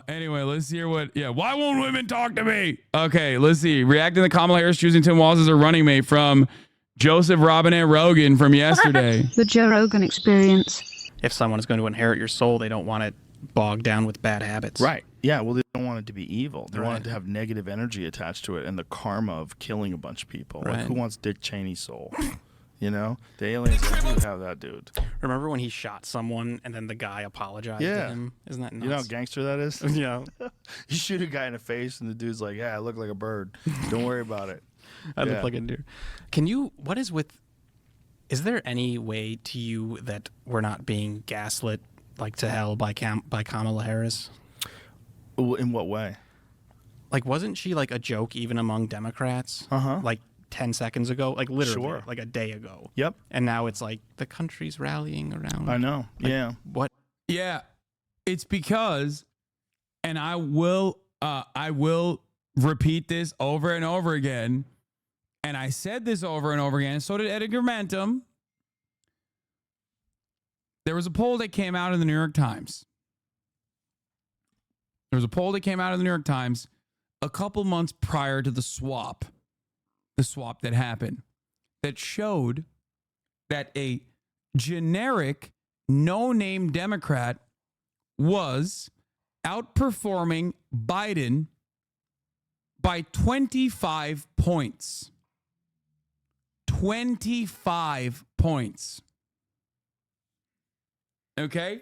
Anyway, let's hear why won't women talk to me? Okay, let's see. Reacting to Kamala Harris choosing Tim Walz as a running mate from Joseph Robinette Rogan from yesterday. The Joe Rogan experience. If someone is going to inherit your soul, they don't want it bogged down with bad habits. Right. Yeah, well, they don't want it to be evil. They want it to have negative energy attached to it and the karma of killing a bunch of people. Right. Like, who wants Dick Cheney's soul? You know? The aliens do have that dude. Remember when he shot someone and then the guy apologized to him? Isn't that nuts? You know how gangster that is? Yeah. You shoot a guy in the face and the dude's like, yeah, I look like a bird. Don't worry about it. I look like a deer. Is there any way to you that we're not being gaslit like to hell by Kamala Harris? In what way? Like, wasn't she like a joke even among Democrats? Like 10 seconds ago? Like literally, like a day ago. Yep. And now it's like the country's rallying around. I know. Like, yeah. What? Yeah, it's because, and I will repeat this over and over again. And I said this over and over again. So did Edgar Mantum. There was a poll that came out in the New York Times. There was a poll that came out of the New York Times a couple months prior to the swap that happened, that showed that a generic no-name Democrat was outperforming Biden by 25 points. 25 points. Okay?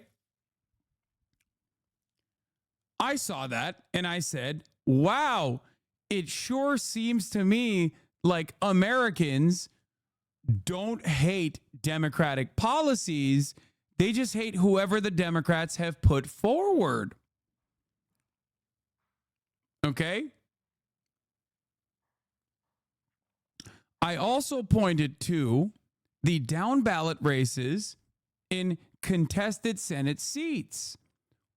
I saw that and I said, wow, it sure seems to me like Americans don't hate Democratic policies. They just hate whoever the Democrats have put forward. Okay? I also pointed to the down ballot races in contested Senate seats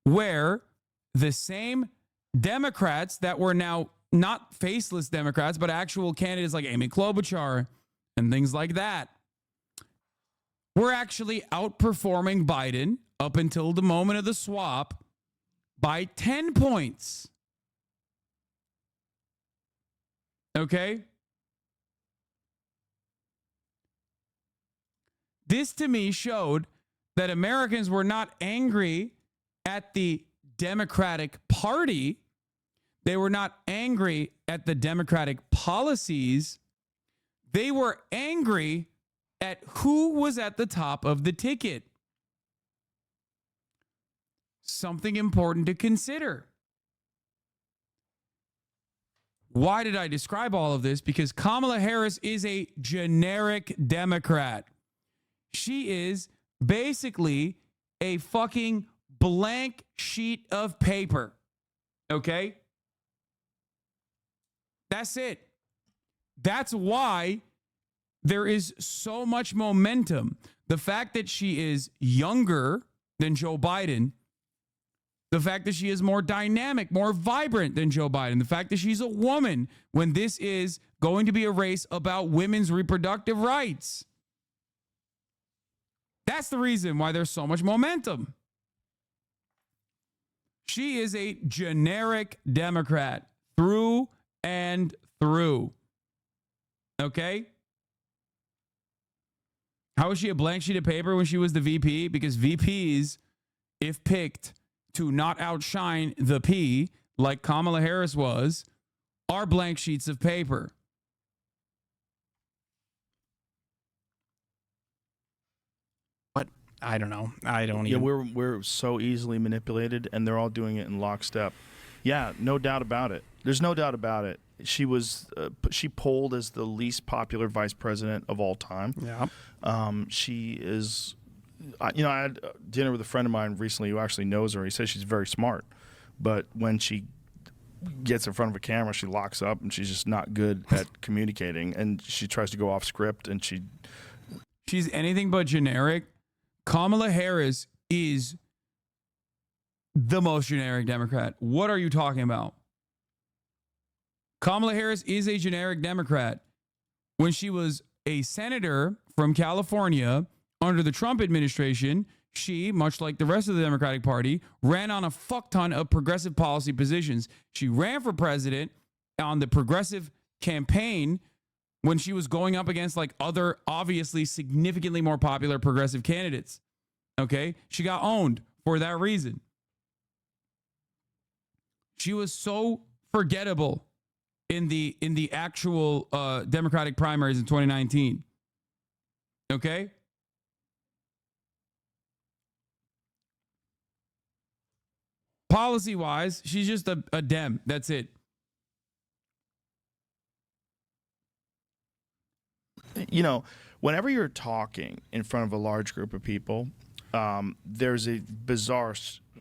where the same Democrats that were now not faceless Democrats, but actual candidates like Amy Klobuchar and things like that were actually outperforming Biden up until the moment of the swap by 10 points. Okay? This to me showed that Americans were not angry at the Democratic Party. They were not angry at the Democratic policies. They were angry at who was at the top of the ticket. Something important to consider. Why did I describe all of this? Because Kamala Harris is a generic Democrat. She is basically a fucking blank sheet of paper. Okay? That's it. That's why there is so much momentum. The fact that she is younger than Joe Biden, the fact that she is more dynamic, more vibrant than Joe Biden, the fact that she's a woman when this is going to be a race about women's reproductive rights. That's the reason why there's so much momentum. She is a generic Democrat through and through. Okay? How was she a blank sheet of paper when she was the VP? Because VPs, if picked to not outshine the P, like Kamala Harris was, are blank sheets of paper. I don't know. I don't even. Yeah, we're so easily manipulated, and they're all doing it in lockstep. Yeah, no doubt about it. There's no doubt about it. She was she polled as the least popular vice president of all time. Yeah. She is. I had dinner with a friend of mine recently who actually knows her. He says she's very smart, but when she gets in front of a camera, she locks up, and she's just not good at communicating. And she tries to go off script, and she's anything but generic. Kamala Harris is the most generic Democrat. What are you talking about? Kamala Harris is a generic Democrat. When she was a senator from California under the Trump administration, she, much like the rest of the Democratic Party, ran on a fuck ton of progressive policy positions. She ran for president on the progressive campaign when she was going up against like other obviously significantly more popular progressive candidates. Okay? She got owned for that reason. She was so forgettable in the actual Democratic primaries in 2019. Okay? Policy-wise, she's just a Dem. That's it. You know, whenever you're talking in front of a large group of people, there's a bizarre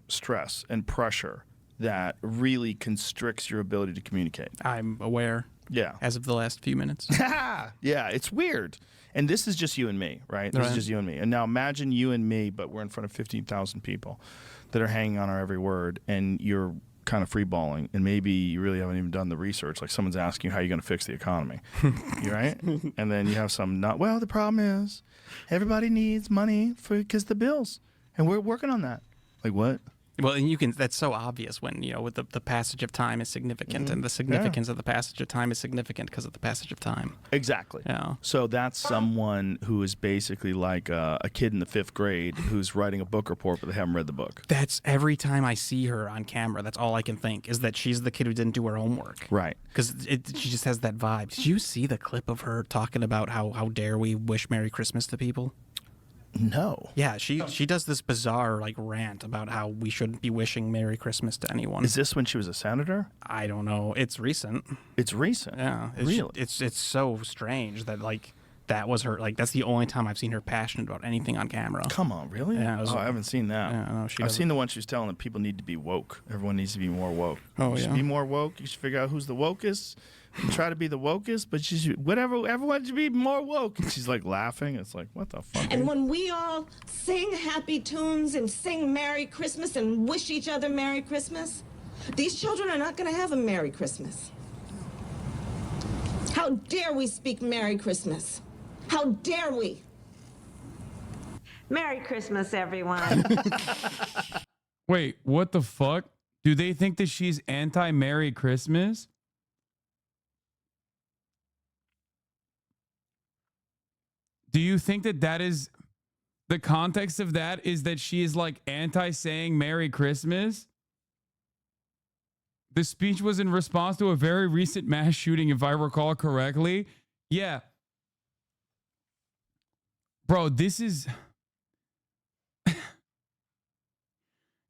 stress and pressure that really constricts your ability to communicate. I'm aware. Yeah. As of the last few minutes. Yeah, it's weird. And this is just you and me, right? This is just you and me. And now imagine you and me, but we're in front of 15,000 people that are hanging on our every word, and you're kind of freeballing, and maybe you really haven't even done the research. Like someone's asking you how you're going to fix the economy, right? And then you have some well, the problem is everybody needs money because the bills, and we're working on that. Like what? Well, and that's so obvious when, with the passage of time is significant, and the significance of the passage of time is significant because of the passage of time. Exactly. Yeah. So that's someone who is basically like a kid in the 5th grade who's writing a book report, but they haven't read the book. That's every time I see her on camera, that's all I can think is that she's the kid who didn't do her homework. Right. Because she just has that vibe. Did you see the clip of her talking about how dare we wish Merry Christmas to people? No. Yeah, she does this bizarre rant about how we shouldn't be wishing Merry Christmas to anyone. Is this when she was a senator? I don't know. It's recent. It's recent. Yeah. Really? It's so strange that that was her. That's the only time I've seen her passionate about anything on camera. Come on, really? Yeah. I haven't seen that. Yeah, no, I've seen the one she was telling that people need to be woke. Everyone needs to be more woke. Oh, you should be more woke. You should figure out who's the wokest. And try to be the wokest, but you should, whatever, everyone should be more woke. And she's laughing. It's like, what the fuck? And when we all sing happy tunes and sing Merry Christmas and wish each other Merry Christmas, these children are not going to have a Merry Christmas. How dare we speak Merry Christmas? How dare we? Merry Christmas, everyone. Wait, what the fuck? Do they think that she's anti-Merry Christmas? Do you think that is the context of that is that she is anti-saying Merry Christmas? The speech was in response to a very recent mass shooting, if I recall correctly. Yeah. Bro, this is...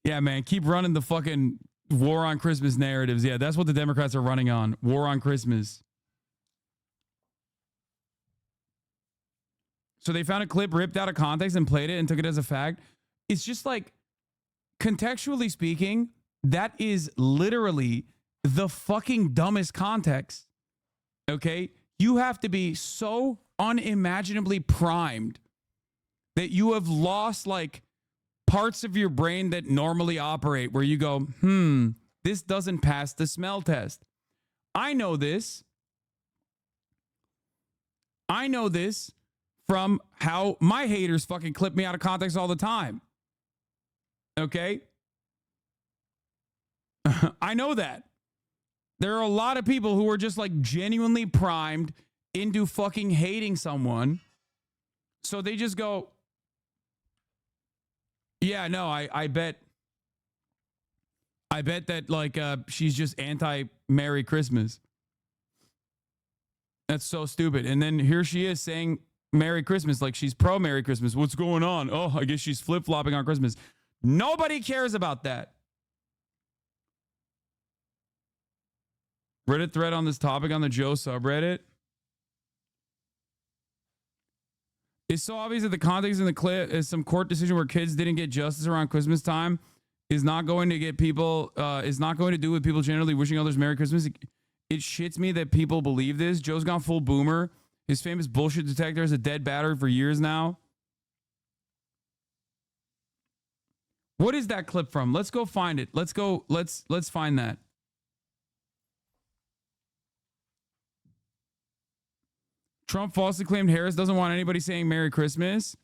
Yeah, man, keep running the fucking war on Christmas narratives. Yeah, that's what the Democrats are running on. War on Christmas. So they found a clip ripped out of context and played it and took it as a fact. It's just contextually speaking, that is literally the fucking dumbest context. Okay? You have to be so unimaginably primed that you have lost parts of your brain that normally operate where you go, this doesn't pass the smell test. I know this from how my haters fucking clip me out of context all the time. Okay? I know that. There are a lot of people who are just genuinely primed into fucking hating someone. So they just go, yeah, no, I bet that she's just anti-Merry Christmas. That's so stupid. And then here she is saying Merry Christmas, she's pro Merry Christmas. What's going on? Oh, I guess she's flip-flopping on Christmas. Nobody cares about that. Reddit thread on this topic on the Joe subreddit. It's so obvious that the context in the clip is some court decision where kids didn't get justice around Christmas time is not going to get people, is not going to do with people generally wishing others Merry Christmas. It shits me that people believe this. Joe's gone full boomer. His famous bullshit detector has a dead battery for years now. What is that clip from? Let's go find it. Let's find that. Trump falsely claimed Harris doesn't want anybody saying Merry Christmas.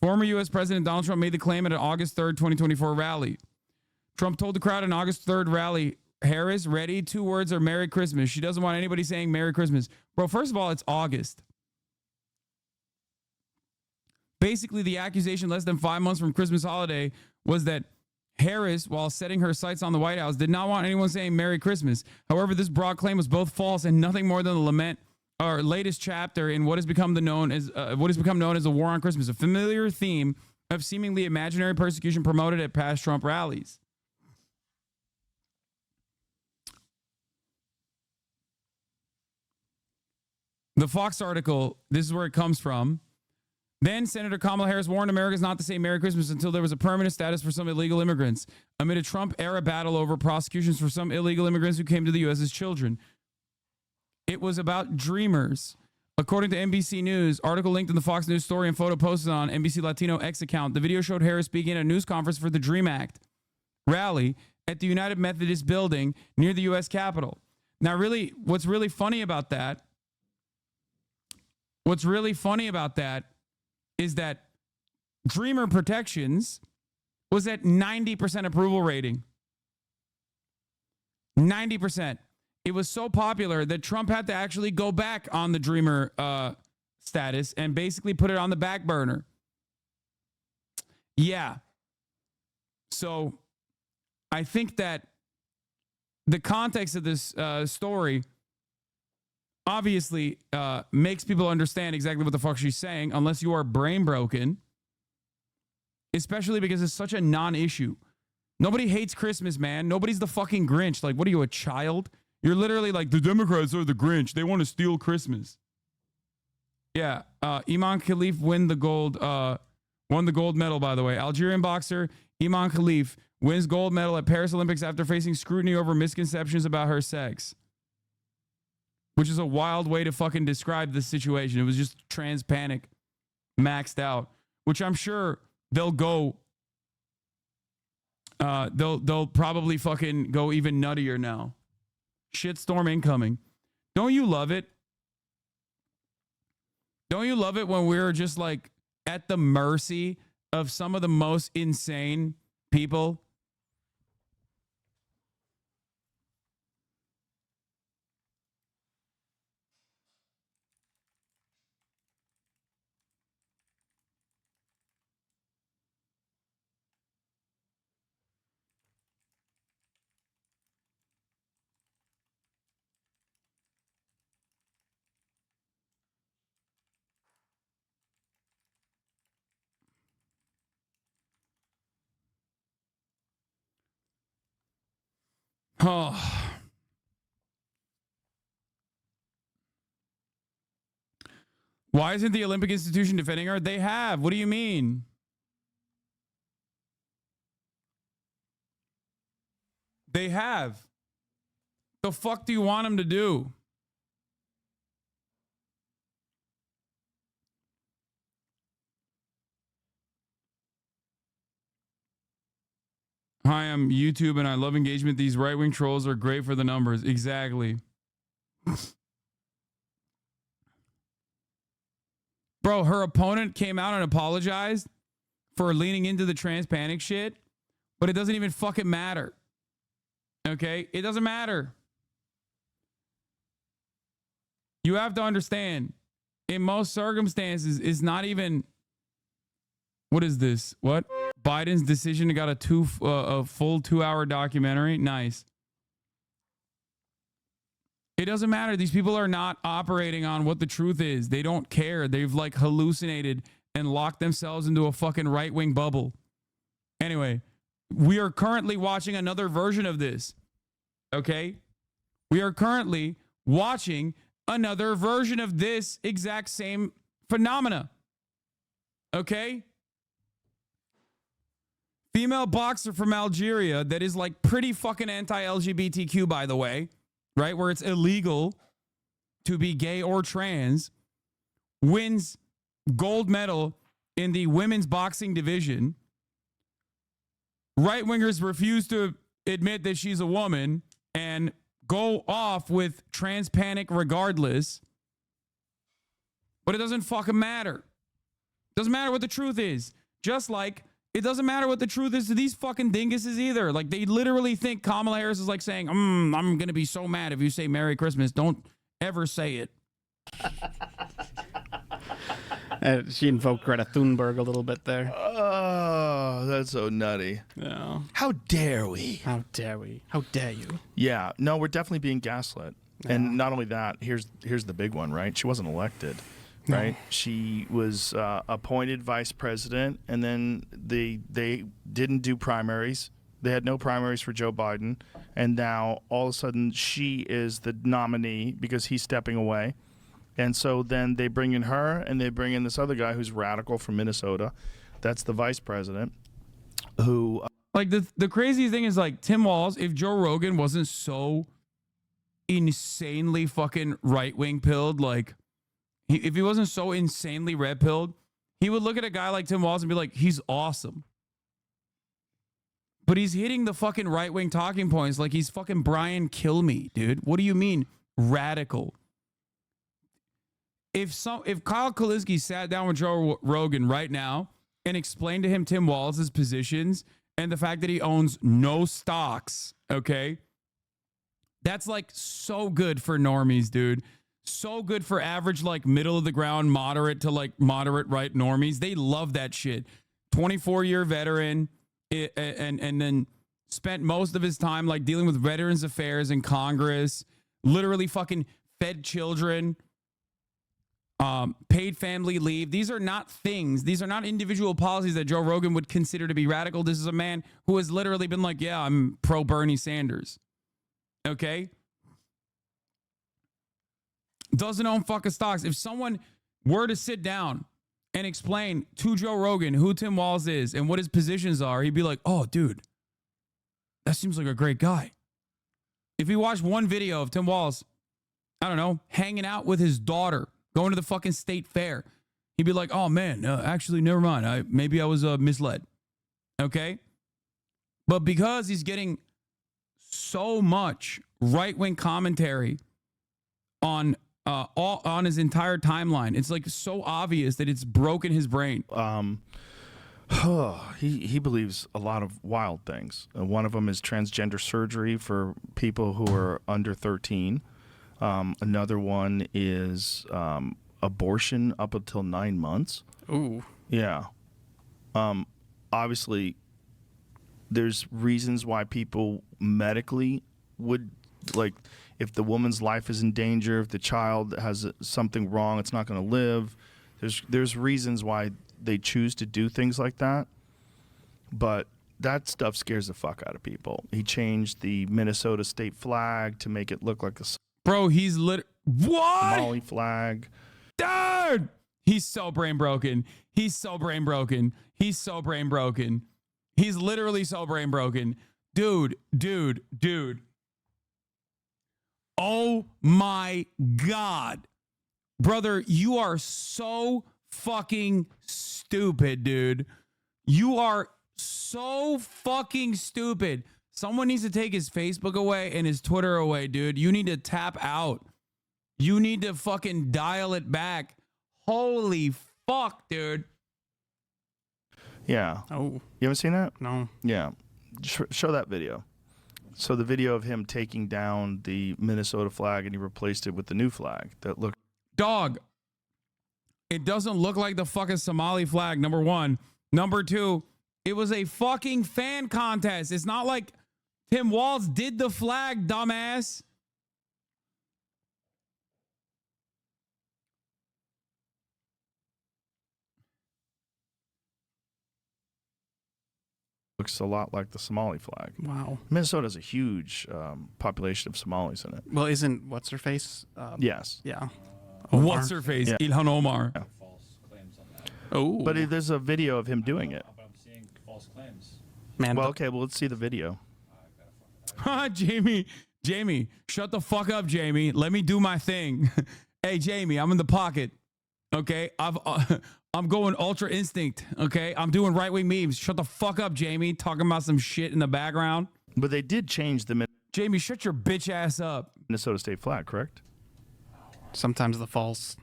Former U.S. President Donald Trump made the claim at an August 3rd, 2024 rally. Trump told the crowd at an August 3rd rally, Harris, ready? 2 words are Merry Christmas. She doesn't want anybody saying Merry Christmas. Bro, first of all, it's August. Basically, the accusation less than 5 months from Christmas holiday was that Harris, while setting her sights on the White House, did not want anyone saying Merry Christmas. However, this broad claim was both false and nothing more than a lament or latest chapter in what has become known as a war on Christmas, a familiar theme of seemingly imaginary persecution promoted at past Trump rallies. The Fox article, this is where it comes from. Then Senator Kamala Harris warned Americans not to say Merry Christmas until there was a permanent status for some illegal immigrants, amid a Trump-era battle over prosecutions for some illegal immigrants who came to the U.S. as children. It was about dreamers. According to NBC News, article linked in the Fox News story and photo posted on NBC Latino X account, the video showed Harris speaking at a news conference for the DREAM Act rally at the United Methodist Building near the U.S. Capitol. Now, really, what's really funny about that is that Dreamer Protections was at 90% approval rating. 90%. It was so popular that Trump had to actually go back on the Dreamer status and basically put it on the back burner. Yeah. So I think that the context of this story obviously makes people understand exactly what the fuck she's saying, unless you are brain broken, especially because it's such a non-issue. Nobody hates Christmas, man. Nobody's the fucking Grinch. Like, what are you, a child? You're literally like, the Democrats are the Grinch. They want to steal Christmas. Yeah. Iman Khalif won the gold medal, by the way. Algerian boxer Iman Khalif wins gold medal at Paris Olympics after facing scrutiny over misconceptions about her sex. Which is a wild way to fucking describe this situation. It was just trans panic maxed out, which I'm sure they'll go. They'll probably fucking go even nuttier now. Shitstorm incoming. Don't you love it? Don't you love it when we're just like at the mercy of some of the most insane people? Oh. Why isn't the Olympic institution defending her? They have. What do you mean? They have. The fuck do you want them to do? Hi, I'm YouTube and I love engagement. These right-wing trolls are great for the numbers. Exactly. Bro, her opponent came out and apologized for leaning into the trans panic shit, but it doesn't even fucking matter. Okay? It doesn't matter. You have to understand, in most circumstances, it's not even... What is this? What? Biden's decision got a full 2-hour documentary. Nice. It doesn't matter. These people are not operating on what the truth is. They don't care. They've like hallucinated and locked themselves into a fucking right-wing bubble. Anyway, we are currently watching another version of this. Okay? We are currently watching another version of this exact same phenomena. Okay? Female boxer from Algeria that is like pretty fucking anti-LGBTQ, by the way, right? Where it's illegal to be gay or trans, wins gold medal in the women's boxing division. Right-wingers refuse to admit that she's a woman and go off with trans panic regardless. But it doesn't fucking matter Doesn't matter what the truth is. Just like it doesn't matter what the truth is to these fucking dinguses either. Like they literally think Kamala Harris is like saying, I'm going to be so mad if you say Merry Christmas. Don't ever say it. She invoked Greta Thunberg a little bit there. Oh, that's so nutty. Yeah. How dare we? How dare we? How dare you? Yeah, no, we're definitely being gaslit. And not only that, here's the big one, right? She wasn't elected, right? No. She was appointed vice president, and then they didn't do primaries. They had no primaries for Joe Biden, and now all of a sudden she is the nominee because he's stepping away. And so then they bring in her, and they bring in this other guy who's radical from Minnesota. That's the vice president, who... like, the crazy thing is, like, Tim Walz, if Joe Rogan wasn't so insanely fucking right-wing pilled, like, if he wasn't so insanely red-pilled, he would look at a guy like Tim Walz and be like, he's awesome. But he's hitting the fucking right-wing talking points like he's fucking Brian Kilmeade, dude. What do you mean, radical? If Kyle Kalinske sat down with Joe Rogan right now and explained to him Tim Walz's positions and the fact that he owns no stocks, okay, that's like so good for normies, dude. So good for average, like middle of the ground, moderate to like moderate right normies. They love that shit. 24-year veteran, and then spent most of his time like dealing with Veterans Affairs in Congress, literally fucking fed children. Paid family leave. These are not things. These are not individual policies that Joe Rogan would consider to be radical. This is a man who has literally been like, yeah, I'm pro Bernie Sanders. Okay? Doesn't own fucking stocks. If someone were to sit down and explain to Joe Rogan who Tim Walz is and what his positions are, he'd be like, oh, dude, that seems like a great guy. If he watched one video of Tim Walz, I don't know, hanging out with his daughter, going to the fucking state fair, he'd be like, oh man, actually, never mind. Maybe I was misled. Okay? But because he's getting so much right-wing commentary on his entire timeline, it's like so obvious that it's broken his brain. He believes a lot of wild things. One of them is transgender surgery for people who are under 13. Another one is abortion up until 9 months. Ooh. Yeah. Obviously, there's reasons why people medically would, like, if the woman's life is in danger, if the child has something wrong, it's not going to live. There's reasons why they choose to do things like that. But that stuff scares the fuck out of people. He changed the Minnesota state flag to make it look like a... Bro, he's what? Somali flag. Dude! He's so brain broken. He's so brain broken. He's so brain broken. He's literally so brain broken. Dude. Oh my God. Brother, you are so fucking stupid, dude. You are so fucking stupid. Someone needs to take his Facebook away and his Twitter away, dude. You need to tap out. You need to fucking dial it back. Holy fuck, dude. Yeah. Oh. You haven't seen that? No. Yeah. Show that video. So the video of him taking down the Minnesota flag and he replaced it with the new flag that looked... Dog, it doesn't look like the fucking Somali flag, number one. Number two, it was a fucking fan contest. It's not like Tim Walz did the flag, dumbass. Looks a lot like the Somali flag. Wow. Minnesota has a huge population of Somalis in it. Well, isn't what's her face? Yes. Yeah. What's her face? Yeah. Ilhan Omar. Yeah. Oh. But there's a video of him doing it. I'm seeing false claims. Man. Well, okay, well, let's see the video. Jamie, shut the fuck up, Jamie. Let me do my thing. Hey, Jamie, I'm in the pocket. Okay, I'm going ultra instinct. Okay, I'm doing right wing memes. Shut the fuck up, Jamie. Talking about some shit in the background. But they did change the Jamie, shut your bitch ass up. Minnesota state flag, correct? Sometimes the false.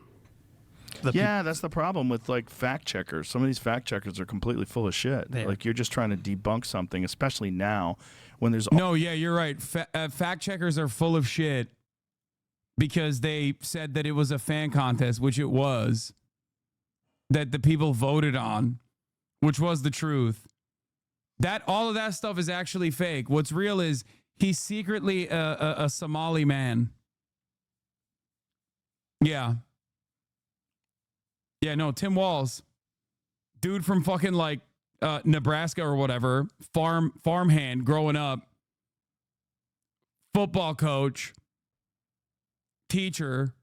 Yeah, that's the problem with like fact checkers. Some of these fact checkers are completely full of shit. Like you're just trying to debunk something, especially now when there's No, yeah, you're right. Fact checkers are full of shit because they said that it was a fan contest, which it was, that the people voted on, which was the truth. That all of that stuff is actually fake. What's real is he's secretly a Somali man. Yeah. Yeah, no, Tim Walz, dude from fucking like Nebraska or whatever, farmhand growing up, football coach, teacher,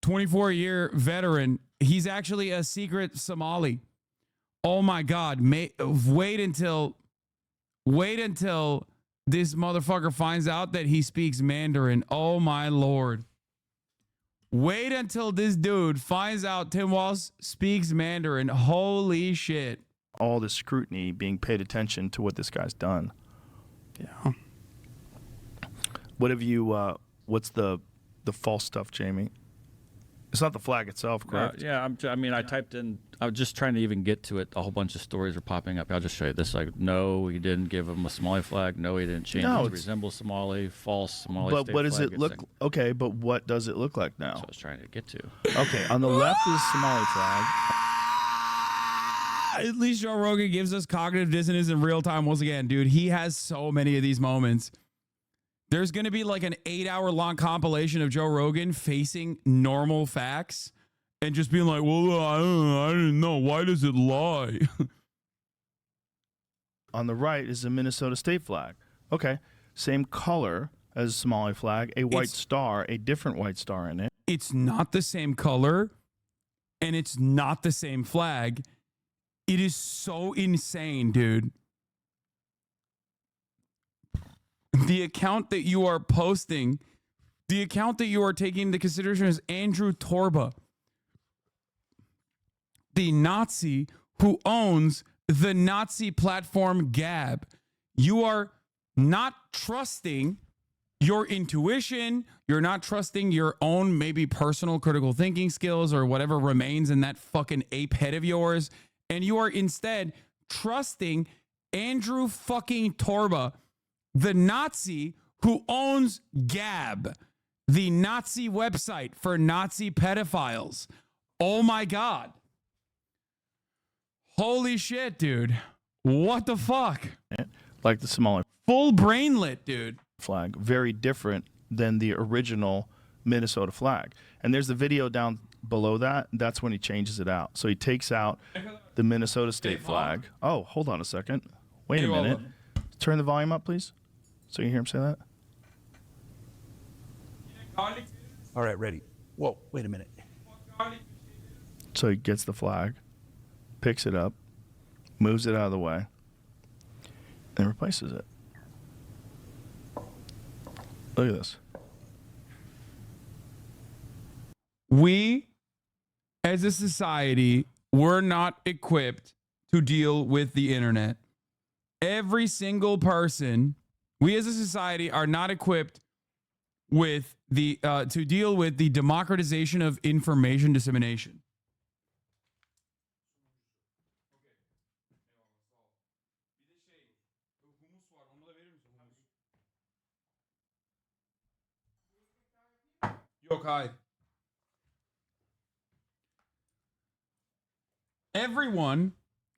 24-year veteran. He's actually a secret Somali. Oh my God! Wait until this motherfucker finds out that he speaks Mandarin. Oh my Lord! Wait until this dude finds out Tim Walz speaks Mandarin. Holy shit! all this scrutiny being paid attention to what this guy's done. Yeah. What have you? What's the false stuff, Jamie? It's not the flag itself, correct? Yeah, I typed in. I was just trying to even get to it. A whole bunch of stories are popping up. I'll just show you this. Like, no, he didn't give him a Somali flag. No, he didn't change it to resemble Somali. False Somali. But state what does flag. it look? Okay, but what does it look like now? That's what I was trying to get to. Okay, on the left is Somali flag. At least Joe Rogan gives us cognitive dissonance in real time once again, dude. He has so many of these moments. There's going to be like an 8-hour long compilation of Joe Rogan facing normal facts and just being like, well, I didn't know. Why does it lie? On the right is the Minnesota state flag. Okay, same color as Somali flag, a white star, a different white star in it. It's not the same color and it's not the same flag. It is so insane, dude. The account that you are posting, the account that you are taking into consideration is Andrew Torba, the Nazi who owns the Nazi platform Gab. You are not trusting your intuition. You're not trusting your own maybe personal critical thinking skills or whatever remains in that fucking ape head of yours. And you are instead trusting Andrew fucking Torba, the Nazi who owns Gab, the Nazi website for Nazi pedophiles. Oh my God. Holy shit, dude. What the fuck? Like the Somali Full brainlet, dude. flag, very different than the original Minnesota flag. And there's the video down below that. That's when he changes it out. So he takes out the Minnesota state flag. Oh, hold on a second. Wait a minute. Turn the volume up, please, so you hear him say that. All right, ready. Whoa, wait a minute. So he gets the flag, picks it up, moves it out of the way, and replaces it. Look at this. We, as a society, we're not equipped to deal with the internet. Every single person, we as a society are not equipped with the to deal with the democratization of information dissemination. Okay. Everyone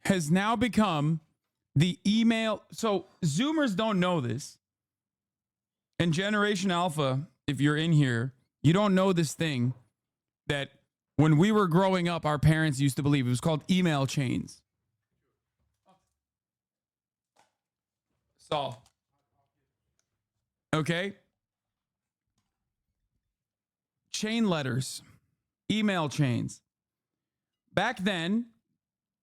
has now become the email. So Zoomers don't know this. And Generation Alpha, if you're in here, you don't know this thing that when we were growing up, our parents used to believe. It was called email chains. So, okay. Chain letters, email chains. Back then,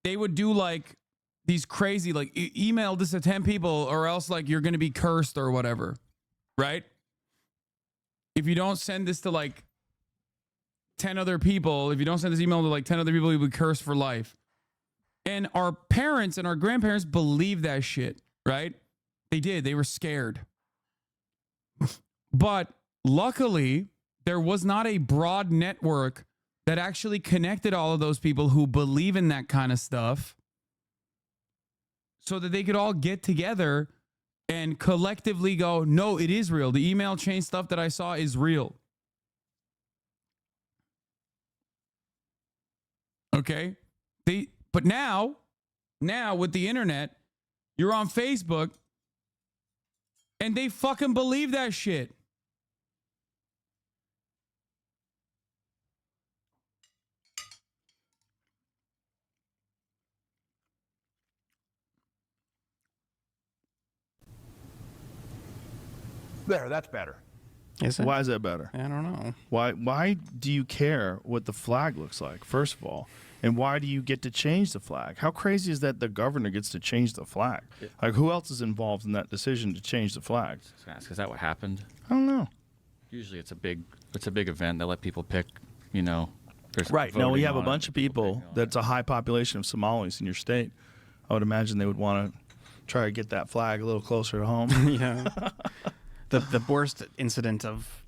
they would do like these crazy, like email this to 10 people or else like you're going to be cursed or whatever, right? If you don't send this to like 10 other people, if you don't send this email to like 10 other people, you'll be cursed for life. And our parents and our grandparents believed that shit, right? They did. They were scared. But luckily, there was not a broad network that actually connected all of those people who believe in that kind of stuff so that they could all get together and collectively go, no, it is real. The email chain stuff that I saw is real. Okay? But now with the internet, you're on Facebook and they fucking believe that shit. There, that's better. Is it? Why is that better? I don't know. Why do you care what the flag looks like, first of all? And why do you get to change the flag? How crazy is that the governor gets to change the flag? Like, who else is involved in that decision to change the flag? Is that what happened? I don't know. Usually it's a big event. They let people pick, there's Right. No, we voting have a on it, bunch of pick people on it. that's a high population of Somalis in your state. I would imagine they would want to try to get that flag a little closer to home. Yeah. The worst incident of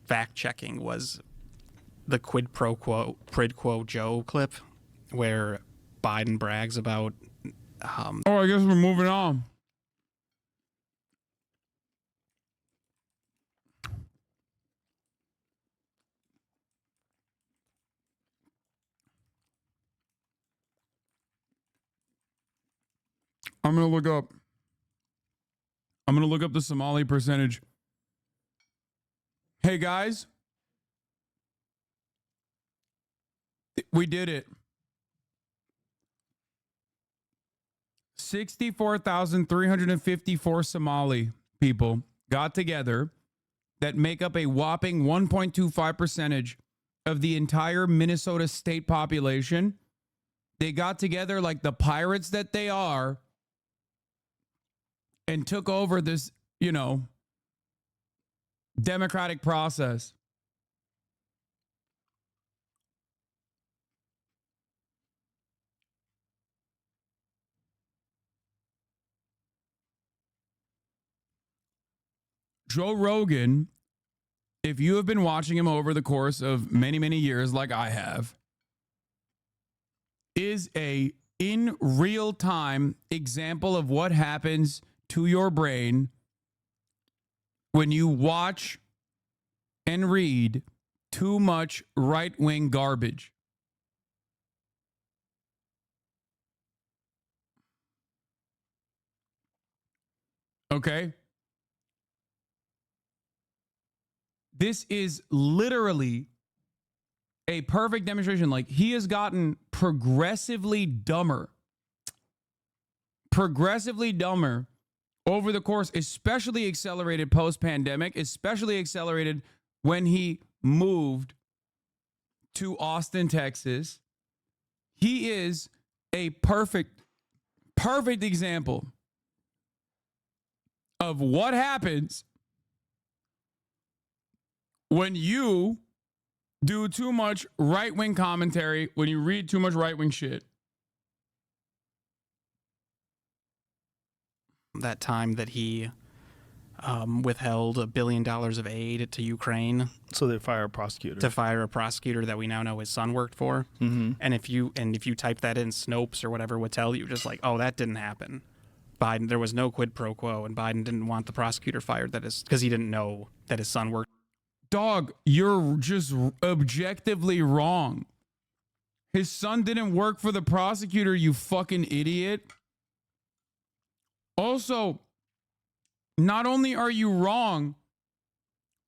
fact checking was the quid pro quo Joe clip, where Biden brags about. Oh, I guess we're moving on. I'm going to look up the Somali percentage. Hey guys, we did it. 64,354 Somali people got together that make up a whopping 1.25% of the entire Minnesota state population. They got together like the pirates that they are and took over this, democratic process. Joe Rogan, if you have been watching him over the course of many, many years like I have, is a in real time example of what happens to your brain when you watch and read too much right-wing garbage. Okay? This is literally a perfect demonstration. Like, he has gotten progressively dumber over the course, especially accelerated post-pandemic, especially accelerated when he moved to Austin, Texas. He is a perfect example of what happens when you do too much right-wing commentary, when you read too much right-wing shit. That time that he withheld $1 billion of aid to Ukraine So they fire a prosecutor. to fire a prosecutor that we now know his son worked for. Mm-hmm. And if you type that in, Snopes or whatever would tell you just like, oh, that didn't happen. Biden, there was no quid pro quo, and Biden didn't want the prosecutor fired. That is because he didn't know that his son worked. Dog, you're just objectively wrong. His son didn't work for the prosecutor, you fucking idiot. Also, not only are you wrong,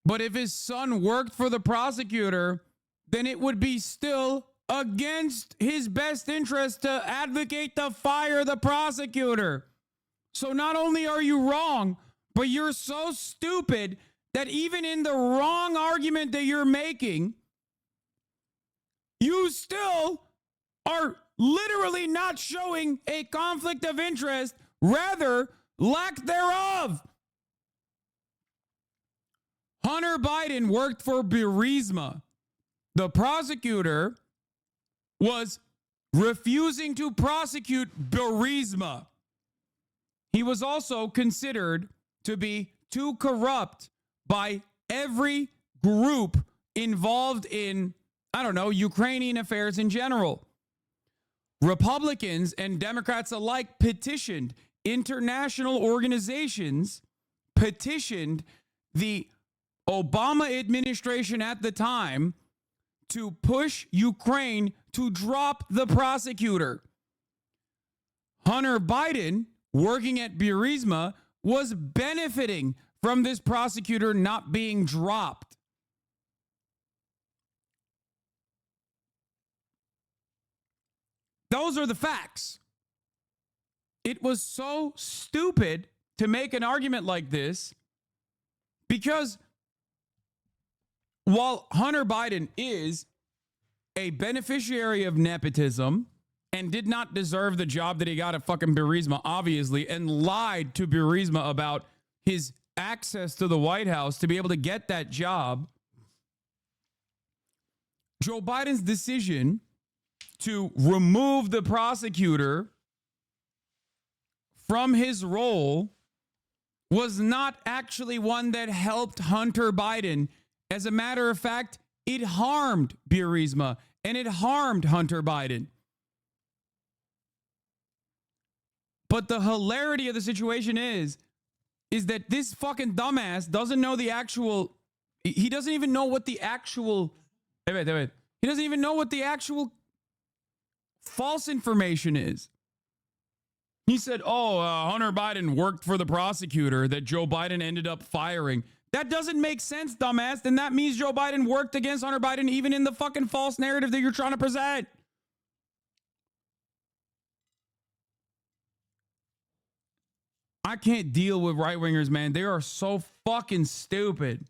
but if his son worked for the prosecutor, then it would be still against his best interest to advocate to fire the prosecutor. So not only are you wrong, but you're so stupid that even in the wrong argument that you're making, you still are literally not showing a conflict of interest, rather lack thereof. Hunter Biden worked for Burisma. The prosecutor was refusing to prosecute Burisma. He was also considered to be too corrupt by every group involved in I don't know, Ukrainian affairs in general. Republicans and Democrats alike petitioned international organizations, petitioned the Obama administration at the time to push Ukraine to drop the prosecutor. Hunter Biden, working at Burisma, was benefiting from this prosecutor not being dropped. Those are the facts. It was so stupid to make an argument like this because while Hunter Biden is a beneficiary of nepotism and did not deserve the job that he got at fucking Burisma, obviously, and lied to Burisma about his access to the White House to be able to get that job, Joe Biden's decision to remove the prosecutor from his role was not actually one that helped Hunter Biden. As a matter of fact, it harmed Burisma and it harmed Hunter Biden. But the hilarity of the situation is that this fucking dumbass doesn't know the actual, he doesn't even know what the actual, he doesn't even know what the actual false information is. He said, Hunter Biden worked for the prosecutor that Joe Biden ended up firing. That doesn't make sense, dumbass. Then that means Joe Biden worked against Hunter Biden even in the fucking false narrative that you're trying to present. I can't deal with right-wingers, man. They are so fucking stupid.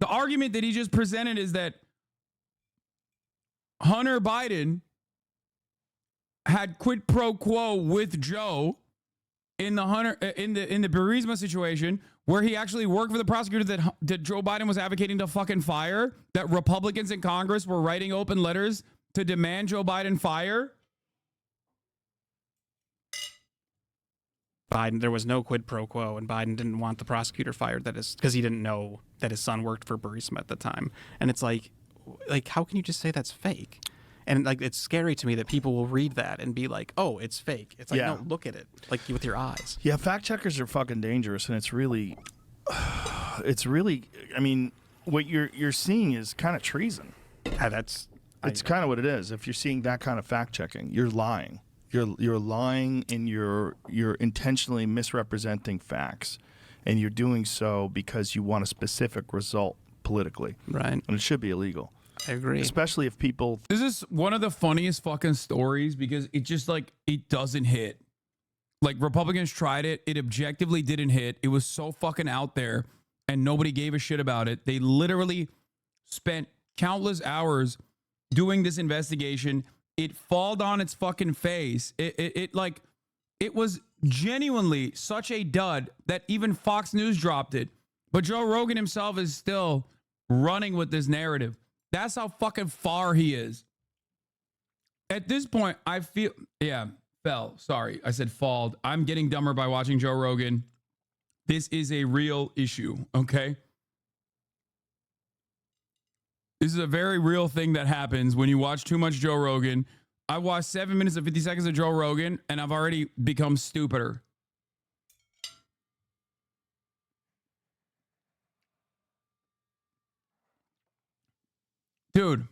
The argument that he just presented is that Hunter Biden had quid pro quo with Joe in the Burisma situation, where he actually worked for the prosecutor that Joe Biden was advocating to fucking fire, that Republicans in Congress were writing open letters to demand Joe Biden fire. Biden, there was no quid pro quo, and Biden didn't want the prosecutor fired. That is because he didn't know that his son worked for Burisma at the time. And it's like, how can you just say that's fake? And like, it's scary to me that people will read that and be like, "Oh, it's fake." It's like, no, look at it, like with your eyes. Yeah, fact checkers are fucking dangerous, and it's really. I mean, what you're seeing is kind of treason. Yeah, it's kind of what it is. If you're seeing that kind of fact checking, you're lying. You're lying, and you're intentionally misrepresenting facts, and you're doing so because you want a specific result politically. Right. And it should be illegal. I agree. Especially if people. This is one of the funniest fucking stories because it just like, it doesn't hit. Like, Republicans tried it. It objectively didn't hit. It was so fucking out there and nobody gave a shit about it. They literally spent countless hours doing this investigation. It falled on its fucking face. It was genuinely such a dud that even Fox News dropped it. But Joe Rogan himself is still running with this narrative. That's how fucking far he is. At this point, I feel, sorry, I said falled. I'm getting dumber by watching Joe Rogan. This is a real issue, okay? This is a very real thing that happens when you watch too much Joe Rogan. I watched 7 minutes and 50 seconds of Joe Rogan, and I've already become stupider. Dude.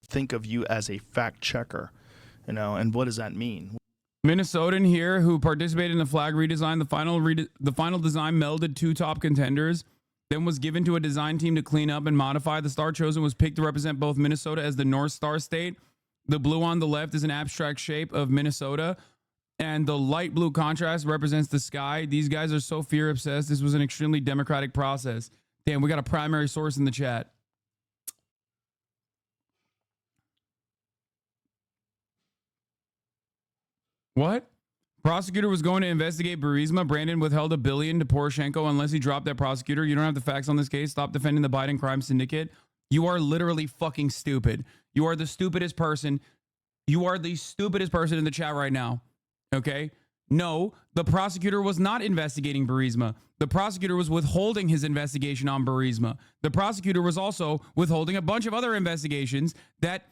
Think of you as a fact checker, and what does that mean? Minnesotan here who participated in the flag redesign. The final design melded two top contenders, then was given to a design team to clean up and modify. The star chosen was picked to represent both Minnesota as the North Star state. The blue on the left is an abstract shape of Minnesota, and the light blue contrast represents the sky. These guys are so fear obsessed. This was an extremely democratic process. Damn, we got a primary source in the chat. What? Prosecutor was going to investigate Burisma. Brandon withheld $1 billion to Poroshenko unless he dropped that prosecutor. You don't have the facts on this case. Stop defending the Biden crime syndicate. You are literally fucking stupid. You are the stupidest person. You are the stupidest person in the chat right now. Okay? No, the prosecutor was not investigating Burisma. The prosecutor was withholding his investigation on Burisma. The prosecutor was also withholding a bunch of other investigations that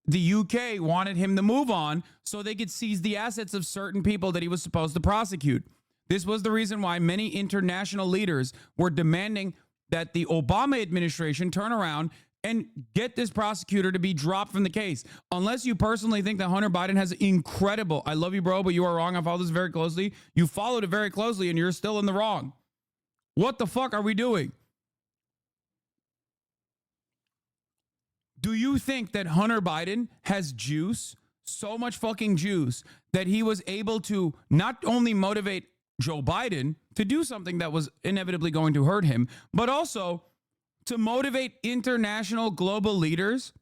the UK wanted him to move on so they could seize the assets of certain people that he was supposed to prosecute. This was the reason why many international leaders were demanding that the Obama administration turn around and get this prosecutor to be dropped from the case. Unless you personally think that Hunter Biden has incredible, I love you, bro, but you are wrong. I follow this very closely. You followed it very closely and you're still in the wrong. What the fuck are we doing? Do you think that Hunter Biden has juice, so much fucking juice, that he was able to not only motivate Joe Biden to do something that was inevitably going to hurt him, but also to motivate international global leaders?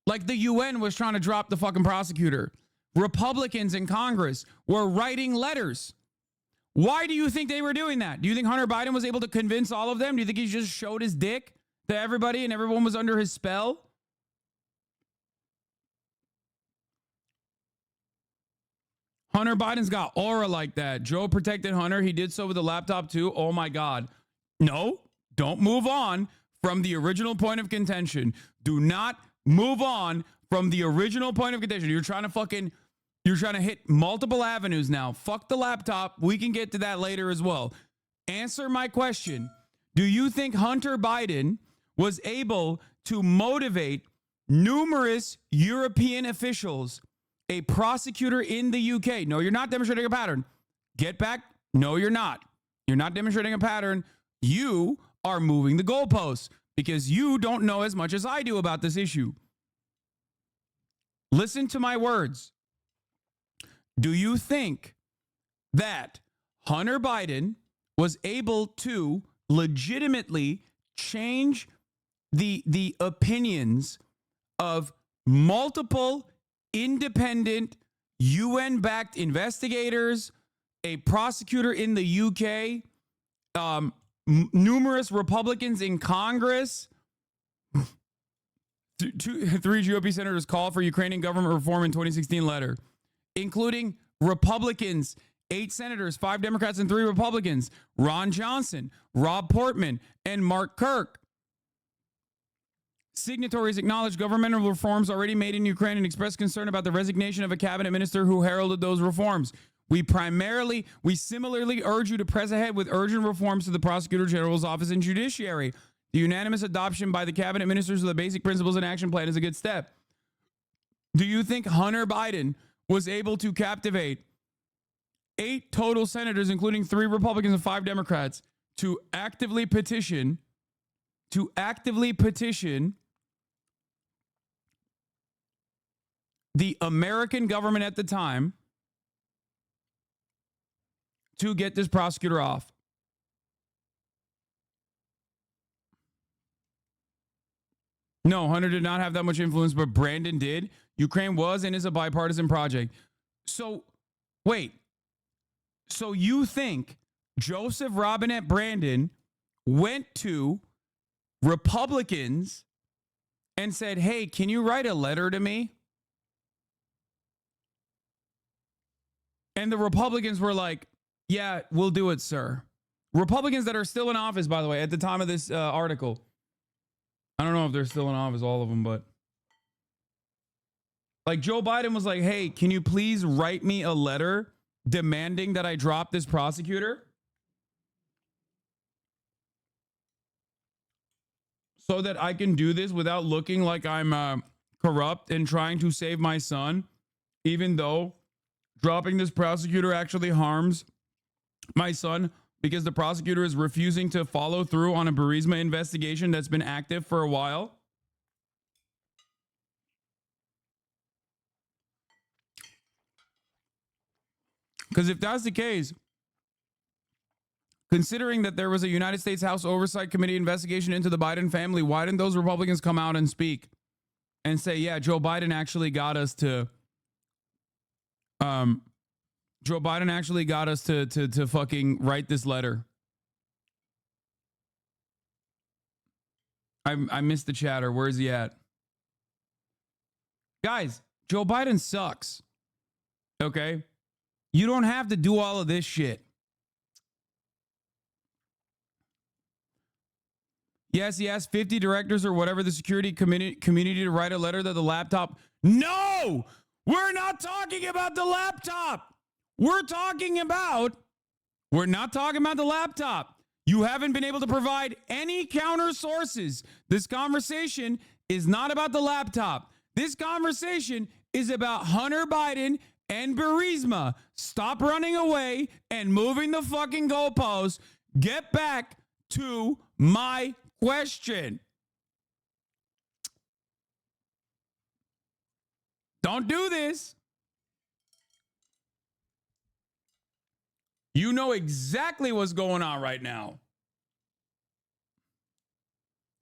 Like the UN was trying to drop the fucking prosecutor. Republicans in Congress were writing letters. Why do you think they were doing that? Do you think Hunter Biden was able to convince all of them? Do you think he just showed his dick to everybody and everyone was under his spell? Hunter Biden's got aura like that. Joe protected Hunter. He did so with the laptop too. Oh my God. No, don't move on from the original point of contention. Do not move on from the original point of contention. You're trying to hit multiple avenues now. Fuck the laptop. We can get to that later as well. Answer my question. Do you think Hunter Biden was able to motivate numerous European officials, a prosecutor in the UK? No, you're not demonstrating a pattern. Get back. No, you're not. You're not demonstrating a pattern. You are moving the goalposts because you don't know as much as I do about this issue. Listen to my words. Do you think that Hunter Biden was able to legitimately change the opinions of multiple independent UN-backed investigators, a prosecutor in the UK, numerous Republicans in Congress? Three GOP senators called for Ukrainian government reform in 2016 letter, including Republicans, 8 senators, 5 Democrats, and 3 Republicans, Ron Johnson, Rob Portman, and Mark Kirk. Signatories acknowledged governmental reforms already made in Ukraine and expressed concern about the resignation of a cabinet minister who heralded those reforms. We similarly urge you to press ahead with urgent reforms to the Prosecutor General's office and judiciary. The unanimous adoption by the cabinet ministers of the basic principles and action plan is a good step. Do you think Hunter Biden was able to captivate 8 total senators, including 3 Republicans and 5 Democrats, to actively petition the American government at the time to get this prosecutor off? No, Hunter did not have that much influence, but Brandon did. Ukraine was and is a bipartisan project. So, wait. So you think Joseph Robinette Brandon went to Republicans and said, hey, can you write a letter to me? And the Republicans were like, yeah, we'll do it, sir. Republicans that are still in office, by the way, at the time of this article. I don't know if they're still in office, all of them, but like Joe Biden was like, hey, can you please write me a letter demanding that I drop this prosecutor so that I can do this without looking like I'm corrupt and trying to save my son, even though dropping this prosecutor actually harms my son because the prosecutor is refusing to follow through on a Burisma investigation that's been active for a while? Because if that's the case, considering that there was a United States House Oversight Committee investigation into the Biden family, why didn't those Republicans come out and speak and say, yeah, Joe Biden actually got us to fucking write this letter? I missed the chatter. Where is he at? Guys, Joe Biden sucks. Okay? You don't have to do all of this shit. Yes, he asked 50 directors or whatever the security community to write a letter to the laptop. No, we're not talking about the laptop. We're not talking about the laptop. You haven't been able to provide any counter sources. This conversation is not about the laptop. This conversation is about Hunter Biden and Burisma. Stop running away and moving the fucking goalposts. Get back to my question. Don't do this. You know exactly what's going on right now.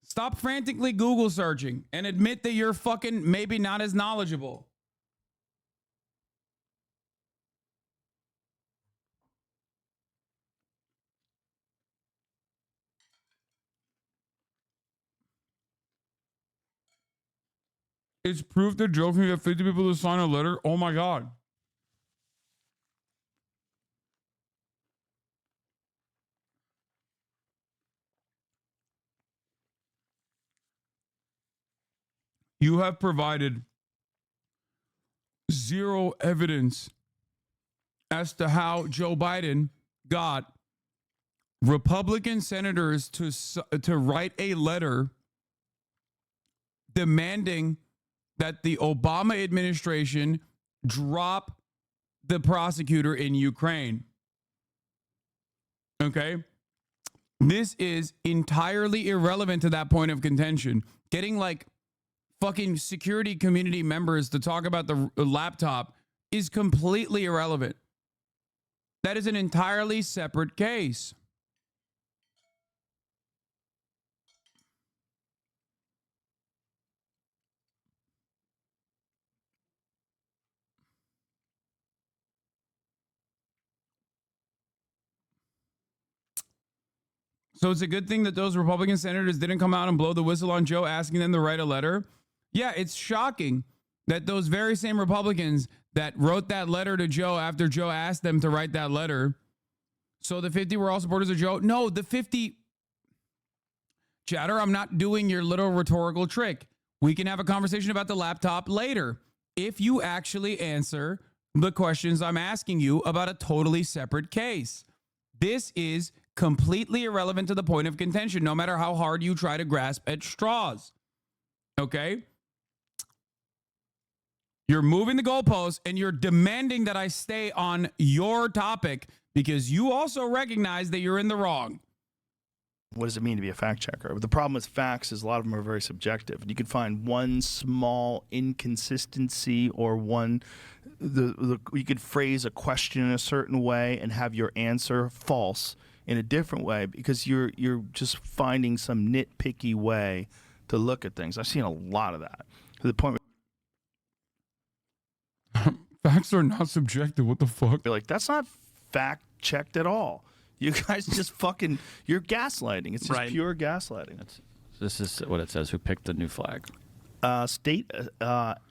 Stop frantically Google searching and admit that you're fucking maybe not as knowledgeable. It's proof that Joe can get 50 people to sign a letter. Oh my God. You have provided zero evidence as to how Joe Biden got Republican senators to write a letter demanding that the Obama administration drop the prosecutor in Ukraine. Okay? This is entirely irrelevant to that point of contention. Getting like fucking security community members to talk about the laptop is completely irrelevant. That is an entirely separate case. So it's a good thing that those Republican senators didn't come out and blow the whistle on Joe, asking them to write a letter. Yeah, it's shocking that those very same Republicans that wrote that letter to Joe after Joe asked them to write that letter. So the 50 were all supporters of Joe. No, the 50, Chatter, I'm not doing your little rhetorical trick. We can have a conversation about the laptop later if you actually answer the questions I'm asking you about a totally separate case. This is completely irrelevant to the point of contention, no matter how hard you try to grasp at straws. Okay? You're moving the goalposts and you're demanding that I stay on your topic because you also recognize that you're in the wrong. What does it mean to be a fact checker? The problem with facts is a lot of them are very subjective. And you can find one small inconsistency or you could phrase a question in a certain way and have your answer false in a different way because you're just finding some nitpicky way to look at things. I've seen a lot of that to the point where facts are not subjective. What the fuck? you're like, that's not fact checked at all. You guys just fucking, you're gaslighting. It's just pure gaslighting. This is what it says. Who picked the new flag? State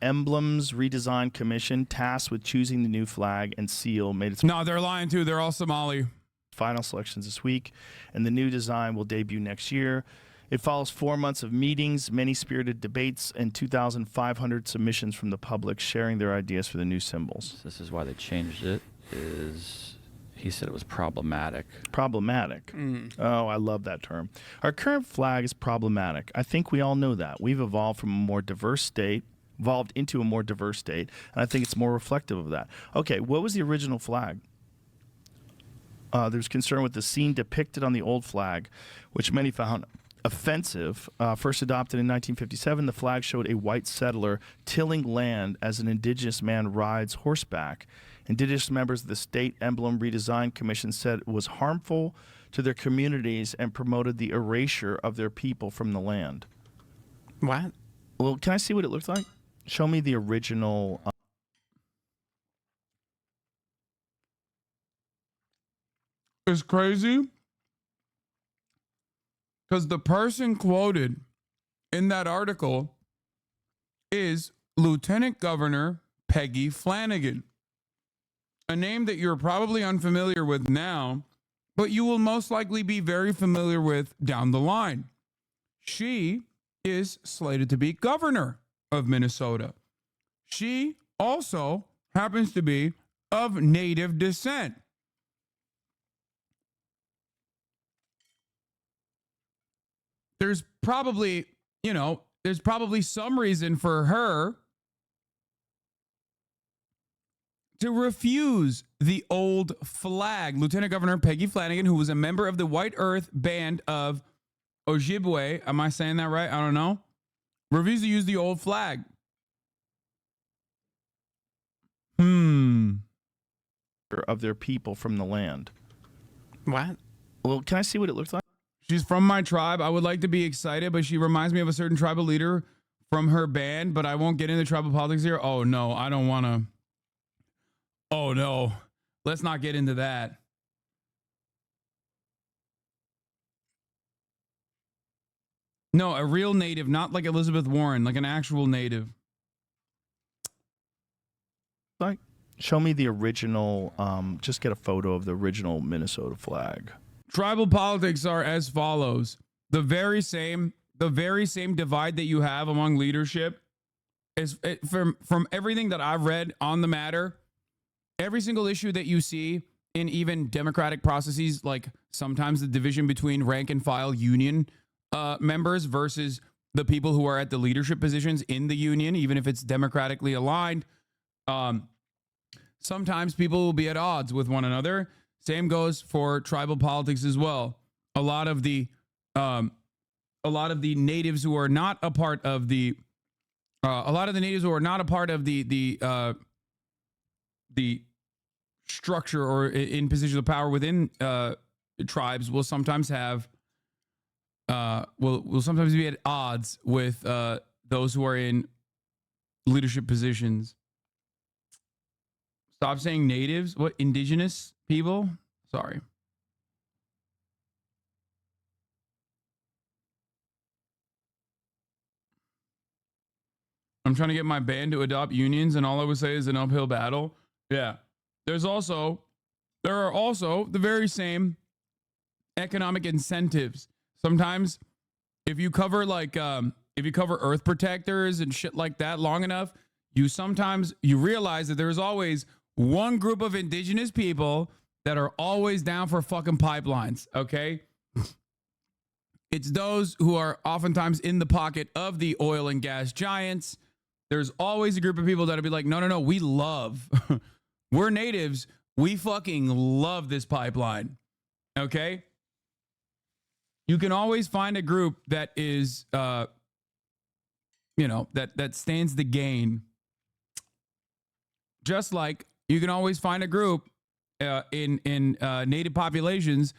Emblems Redesign Commission tasked with choosing the new flag and seal made its No, they're lying too. They're all Somali. final selections this week, and the new design will debut next year. It follows 4 months of meetings, many spirited debates, and 2,500 submissions from the public sharing their ideas for the new symbols. This is why they changed it. He said it was problematic. Problematic. Oh, I love that term. Our current flag is problematic. I think we all know that. We've evolved into a more diverse state, and I think it's more reflective of that. Okay, what was the original flag? There's concern with the scene depicted on the old flag, which many found offensive. First adopted in 1957, the flag showed a white settler tilling land as an indigenous man rides horseback. Indigenous members of the State Emblem Redesign Commission said it was harmful to their communities and promoted the erasure of their people from the land. What? Well, can I see what it looks like? Show me the original. It's crazy because the person quoted in that article is Lieutenant Governor Peggy Flanagan. a name that you're probably unfamiliar with now, but you will most likely be very familiar with down the line. She is slated to be governor of Minnesota. She also happens to be of Native descent. There's probably, there's probably some reason for her to refuse the old flag. Lieutenant Governor Peggy Flanagan, who was a member of the White Earth Band of Ojibwe, am I saying that right? I don't know. Refused to use the old flag. Of their people from the land. What? Well, can I see what it looks like? She's from my tribe. I would like to be excited, but she reminds me of a certain tribal leader from her band, but I won't get into tribal politics here. Oh, no, I don't want to. Oh, no. Let's not get into that. No, a real native, not like Elizabeth Warren, like an actual native. Like, show me the original, just get a photo of the original Minnesota flag. Tribal politics are as follows. The very same divide that you have among leadership is from everything that I've read on the matter. Every single issue that you see in even democratic processes, like sometimes the division between rank and file union members versus the people who are at the leadership positions in the union, even if it's democratically aligned, sometimes people will be at odds with one another. Same goes for tribal politics as well. A lot of the natives who are not a part of the structure or in positions of power within tribes will sometimes have will sometimes be at odds with those who are in leadership positions. Stop saying natives. What? Indigenous people? Sorry. I'm trying to get my band to adopt unions, and all I would say is an uphill battle. Yeah. There are also the very same economic incentives. Sometimes if you cover earth protectors and shit like that long enough, you realize that there's always one group of indigenous people that are always down for fucking pipelines, okay? It's those who are oftentimes in the pocket of the oil and gas giants. There's always a group of people that'll be like, no, we love, we're natives, we fucking love this pipeline, okay? You can always find a group that is, that stands to gain. Just like you can always find a group in native populations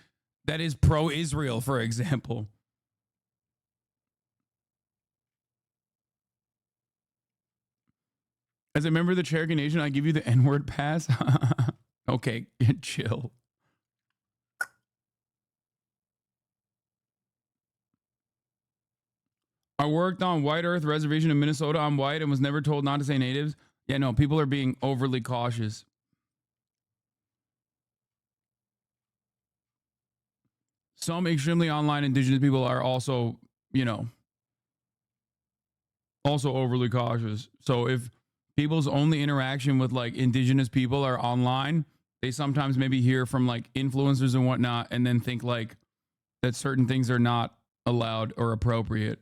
that is pro-Israel, for example. As a member of the Cherokee Nation, I give you the N-word pass. Okay, chill. I worked on White Earth Reservation in Minnesota. I'm white and was never told not to say natives. Yeah, no, people are being overly cautious. Some extremely online indigenous people are also, also overly cautious. So if people's only interaction with like indigenous people are online, they sometimes maybe hear from like influencers and whatnot and then think like that certain things are not allowed or appropriate.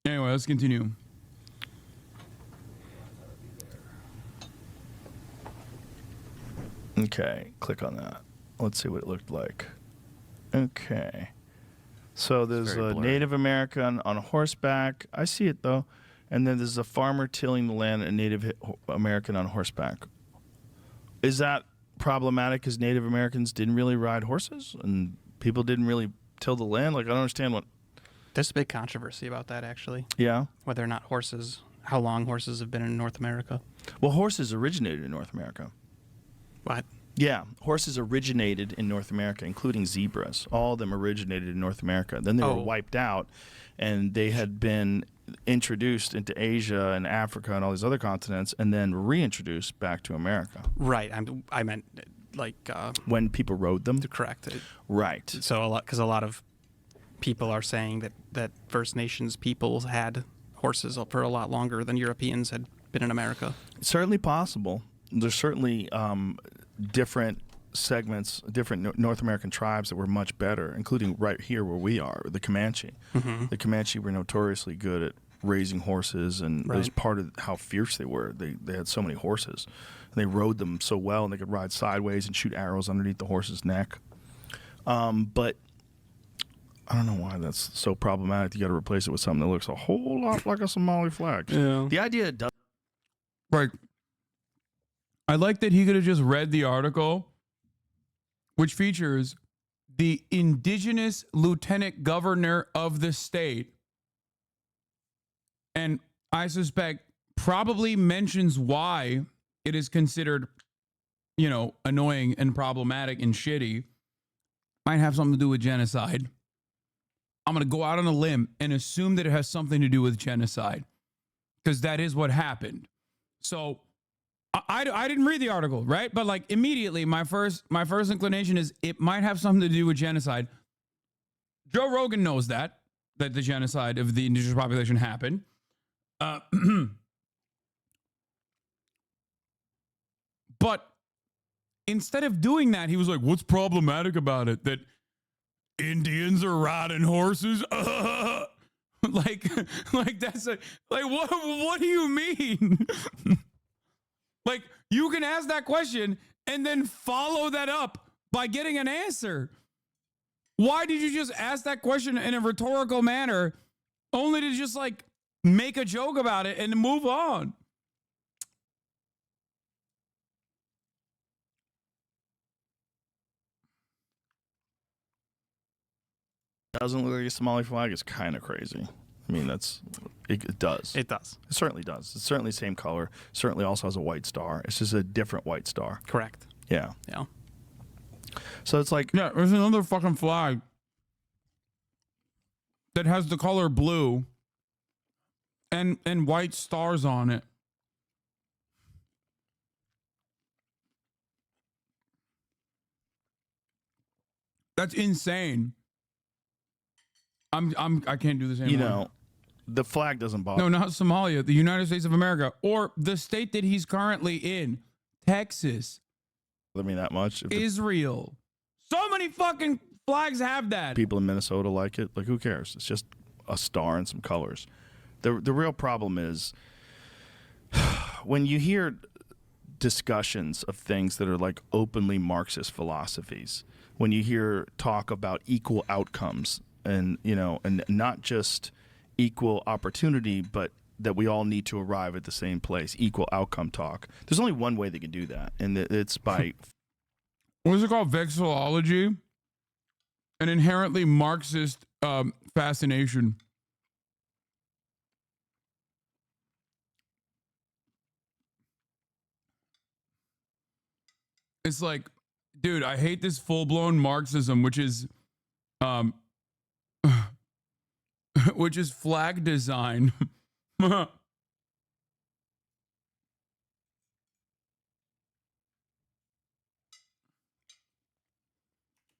Anyway, let's continue. Okay, click on that. Let's see what it looked like. Okay. So there's a Native American on horseback. I see it though. And then there's a farmer tilling the land, a Native American on horseback. Is that problematic because Native Americans didn't really ride horses and people didn't really till the land? Like, I don't understand what... There's a big controversy about that, actually. Yeah? Whether or not how long horses have been in North America. Well, horses originated in North America. What? Yeah, horses originated in North America, including zebras. All of them originated in North America. Then they were wiped out, and they had been introduced into Asia and Africa and all these other continents, and then reintroduced back to America. Right. I meant like when people rode them. Correct. Right. So a lot of people are saying that First Nations peoples had horses for a lot longer than Europeans had been in America. It's certainly possible. There's certainly different segments, different North American tribes that were much better, including right here where we are, the Comanche. Mm-hmm. The Comanche were notoriously good at raising horses, and it was part of how fierce they were. They had so many horses. And they rode them so well, and they could ride sideways and shoot arrows underneath the horse's neck. But I don't know why that's so problematic. You got to replace it with something that looks a whole lot like a Somali flag. Yeah. The idea does. Right. I like that he could have just read the article, which features the Indigenous Lieutenant Governor of the state. And I suspect probably mentions why it is considered, annoying and problematic and shitty. Might have something to do with genocide. I'm going to go out on a limb and assume that it has something to do with genocide, because that is what happened. So I didn't read the article, right? But like immediately, my first inclination is it might have something to do with genocide. Joe Rogan knows that the genocide of the indigenous population happened. But instead of doing that, he was like, "What's problematic about it? That Indians are riding horses?" like that's what do you mean? Like, you can ask that question and then follow that up by getting an answer. Why did you just ask that question in a rhetorical manner only to just like make a joke about it and move on? Doesn't look like a Somali flag is kind of crazy. I mean, it does. It does. It certainly does. It's certainly the same color. Certainly also has a white star. It's just a different white star. Correct. Yeah. Yeah. So it's like, Yeah, there's another fucking flag that has the color blue and white stars on it. That's insane. I can't do this anymore. the flag doesn't bother. No, not Somalia, the United States of America, or the state that he's currently in, Texas, I mean that much. If the Israel. So many fucking flags have that. people in Minnesota like it, like who cares? It's just a star and some colors. The real problem is when you hear discussions of things that are like openly Marxist philosophies, when you hear talk about equal outcomes and and not just equal opportunity, but that we all need to arrive at the same place, equal outcome talk. There's only one way they can do that, and it's by What is it called? Vexillology? An inherently Marxist fascination. It's like, dude, I hate this full-blown Marxism, which is which is flag design.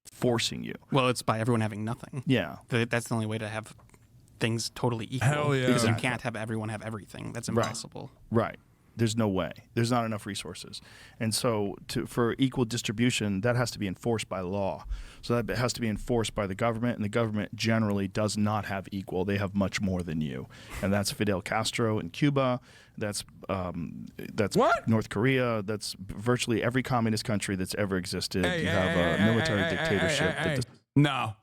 forcing you. Well, it's by everyone having nothing. Yeah. That's the only way to have things totally equal. Hell yeah. Because you Exactly. can't have everyone have everything. That's impossible. Right. There's no way. There's not enough resources. And so for equal distribution, that has to be enforced by law. So that has to be enforced by the government, and the government generally does not have equal. They have much more than you. And that's Fidel Castro in Cuba. That's What? North Korea. That's virtually every communist country that's ever existed. Hey, you hey, have hey, a hey, military hey, hey, dictatorship. hey, hey, that hey. No.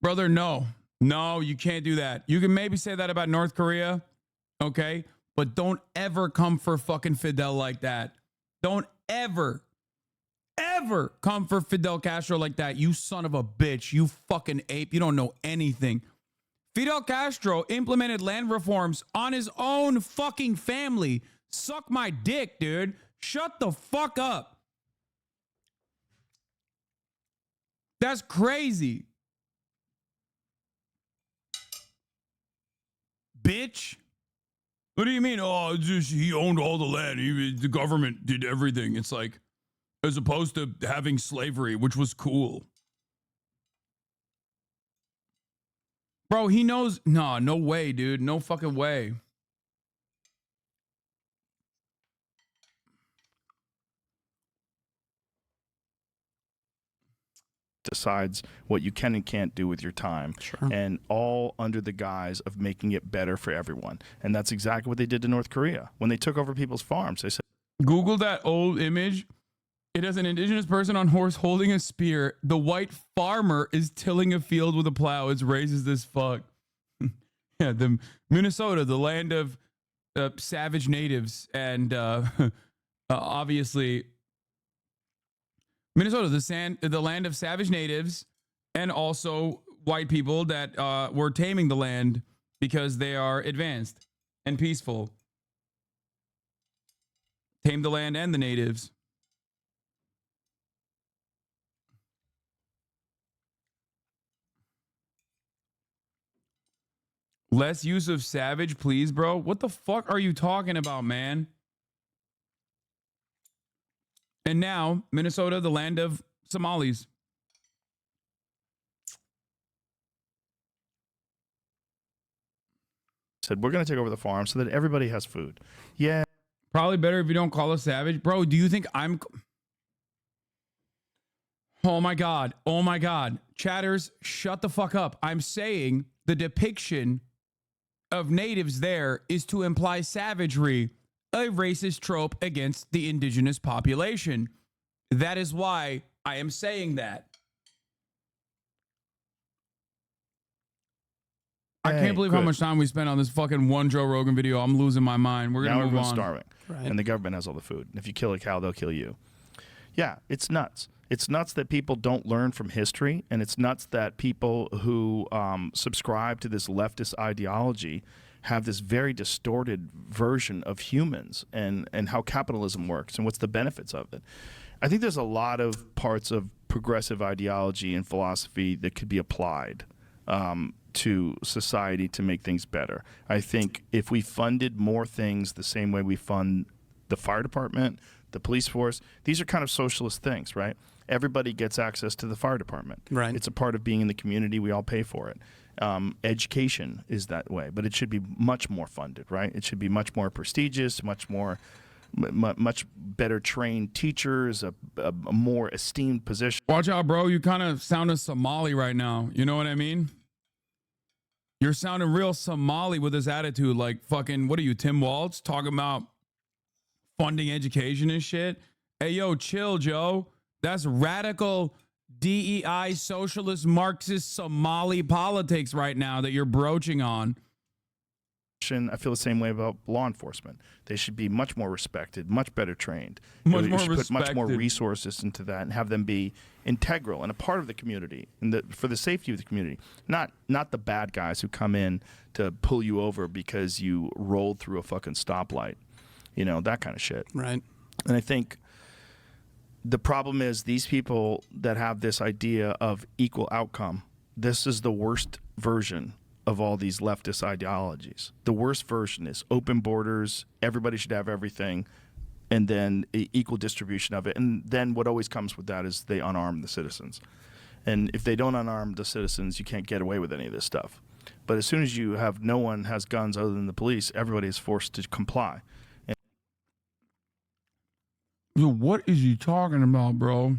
Brother, no. No, you can't do that. You can maybe say that about North Korea, okay? But don't ever come for fucking Fidel like that. Don't ever come for Fidel Castro like that. You son of a bitch. You fucking ape. You don't know anything. Fidel Castro implemented land reforms on his own fucking family. Suck my dick, dude. Shut the fuck up. That's crazy. bitch. What do you mean? Oh, it's just he owned all the land. The government did everything. It's like, as opposed to having slavery, which was cool. Bro, he knows. Nah, no way, dude. No fucking way. Decides what you can and can't do with your time, and all under the guise of making it better for everyone. And that's exactly what they did to North Korea when they took over people's farms. They said, Google that old image. It has an indigenous person on horse holding a spear. The white farmer is tilling a field with a plow. It's racist as fuck. Yeah, the Minnesota, the land of savage natives, and obviously Minnesota, the land of savage natives, and also white people that were taming the land because they are advanced and peaceful. Tame the land and the natives. Less use of savage, please, bro. What the fuck are you talking about, man? And now, Minnesota, the land of Somalis. said, we're going to take over the farm so that everybody has food. Yeah. Probably better if you don't call us savage. Bro, do you think I'm... Oh my God. Oh my God. Chatters, shut the fuck up. I'm saying the depiction of natives there is to imply savagery, a racist trope against the indigenous population. That is why I am saying that. I can't believe how much time we spent on this fucking one Joe Rogan video. I'm losing my mind. We're going to move on. Starving. Right. And the government has all the food. And if you kill a cow, they'll kill you. Yeah, it's nuts. It's nuts that people don't learn from history, and it's nuts that people who subscribe to this leftist ideology have this very distorted version of humans and how capitalism works and what's the benefits of it. I think there's a lot of parts of progressive ideology and philosophy that could be applied to society to make things better. I think if we funded more things the same way we fund the fire department, the police force, these are kind of socialist things, right? Everybody gets access to the fire department. Right. It's a part of being in the community. We all pay for it. Education is that way, but it should be much more funded, right? It should be much more prestigious, much better trained teachers, a more esteemed position. Watch out, bro. You kind of sound Somali right now. You know what I mean? You're sounding real Somali with this attitude. Like fucking, what are you, Tim Walz? Talking about funding education and shit. Hey, yo, chill, Joe. That's radical DEI, socialist, Marxist, Somali politics right now that you're broaching on. I feel the same way about law enforcement. They should be much more respected, much better trained. Much more respected. Put much more respected. resources into that and have them be integral and a part of the community and for the safety of the community. Not the bad guys who come in to pull you over because you rolled through a fucking stoplight. You know, that kind of shit. Right. And I think the problem is these people that have this idea of equal outcome, this is the worst version of all these leftist ideologies. The worst version is open borders, everybody should have everything, and then equal distribution of it. And then what always comes with that is they unarm the citizens. And if they don't unarm the citizens, you can't get away with any of this stuff. But as soon as you have no one has guns other than the police, everybody is forced to comply. What is he talking about, bro?